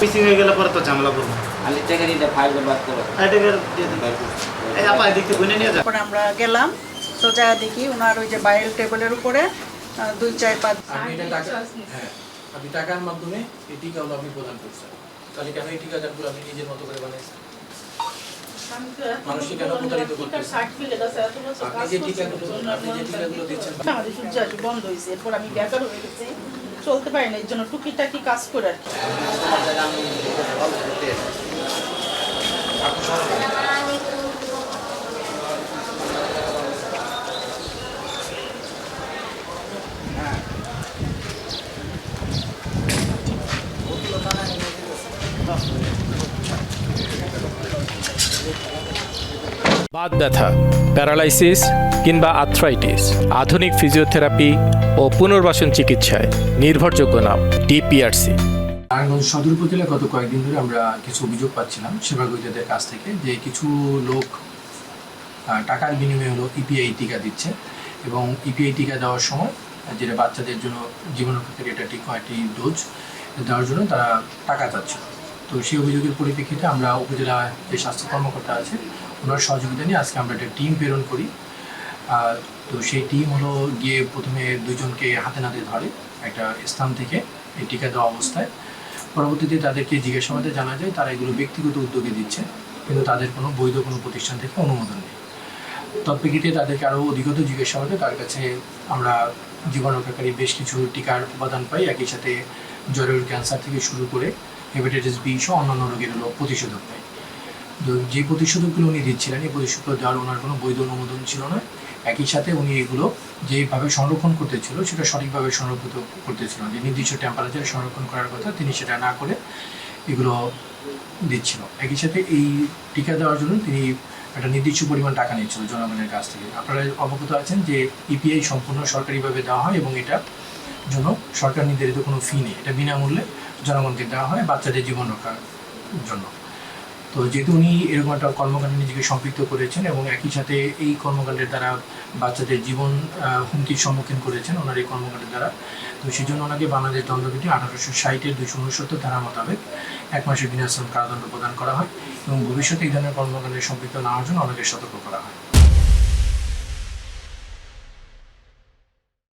Missing হয়ে গেলে পরে তো ঝামেলা করবো। তারপরে আমরা গেলাম, তো যা দেখি ওনার ওই যে বাইরের টেবিলের উপরে 2, 4, 5 আপনি টাকার মাধ্যমে এই টিকাগুলো আপনি প্রদান করছেন, তাহলে কেন এই টিকাগুলো আপনি নিজের মতো করে বানাইছেন? মানুষকে কেন প্রতারিত করতেছেন? আপনি যে টিকাগুলো দিচ্ছেন বন্ধ হয়েছে, এরপর আমি বেকার হয়ে গেছি, চলতে পারি না, এর জন্য টুকিটাকি কাজ করে আর কি। বাত ব্যথা, প্যারালাইসিস কিংবা আর্থ্রাইটিস, আধুনিক ফিজিওথেরাপি ও পুনর্বাসন চিকিৎসায় নির্ভরযোগ্য নাম ডিপিআরসি। নারায়ণগঞ্জ সদর উপজেলায় গত কয়েকদিন ধরে আমরা কিছু অভিযোগ পাচ্ছিলাম সেবাগ্রহীতাদের কাছ থেকে যে কিছু লোক টাকার বিনিময়ে হলো ইপিআই টিকা দিচ্ছে, এবং ইপিআই টিকা দেওয়ার সময় যেটা বাচ্চাদের জন্য জীবন রক্ষাকারী একটা টিকা, একটি ডোজ দেওয়ার জন্য তারা টাকা চাচ্ছে। তো সেই অভিযোগের পরিপ্রেক্ষিতে আমরা উপজেলা যে স্বাস্থ্য কর্মকর্তা আছে ওনার সহযোগিতা নিয়ে আজকে আমরা একটা টিম প্রেরণ করি। তো সেই টিম হলো গিয়ে প্রথমে দুজনকে হাতে নাতে ধরে একটা স্থান থেকে এই টিকা দেওয়া অবস্থায়। পরবর্তীতে তাদেরকে জিজ্ঞাসাবাদে জানা যায় তারা এগুলো ব্যক্তিগত উদ্যোগে দিচ্ছে, কিন্তু তাদের কোনো বৈধ কোনো প্রতিষ্ঠান থেকে অনুমোদন নেই। তৎপ্রেক্ষিতে তাদেরকে আরও অধিকতর জিজ্ঞাসাবাদে তার কাছে আমরা জীবন রক্ষাকারী বেশ কিছু টিকার উপাদান পাই, একই সাথে জরায়ুর ক্যান্সার থেকে শুরু করে হেপাটাইটিস বি সহ অন্যান্য রোগের হলো প্রতিষেধক পাই। তো যে প্রতিষেধকগুলো উনি দিচ্ছিলেন এই প্রতিষেধক দেওয়ার ওনার কোনো বৈধ অনুমোদন ছিল না, একই সাথে উনি এগুলো যেভাবে সংরক্ষণ করতেছিল সেটা সঠিকভাবে সংরক্ষিত করতেছিল, যে নির্দিষ্ট টেম্পারেচারে সংরক্ষণ করার কথা তিনি সেটা না করে এগুলো দিচ্ছিল। একই সাথে এই টিকা দেওয়ার জন্য তিনি একটা নির্দিষ্ট পরিমাণ টাকা নিচ্ছিল জনগণের কাছ থেকে। আপনারা অবগত আছেন যে ইপিআই সম্পূর্ণ সরকারিভাবে দেওয়া হয় এবং এটার জন্য সরকার নির্ধারিত কোনো ফি নেই, এটা বিনামূল্যে জনগণকে দেওয়া হয় বাচ্চাদের জীবন রক্ষার জন্য। তো যেহেতু উনি এরকম একটা কর্মকাণ্ডে নিজেকে সম্পৃক্ত করেছেন এবং একই সাথে এই কর্মকাণ্ডের দ্বারা বাচ্চাদের জীবন হুমকির সম্মুখীন করেছেন ওনার এই কর্মকাণ্ডের দ্বারা, তো সেই জন্য ওনাকে বাংলাদেশ দণ্ডবিধি 1860-এর 269 ধারা মোতাবেক 1 মাসের বিনাশ্রম কারাদণ্ড প্রদান করা হয় এবং ভবিষ্যতে এই ধরনের কর্মকাণ্ডে সম্পৃক্ত না হওয়ার জন্য ওনাকে সতর্ক করা হয়।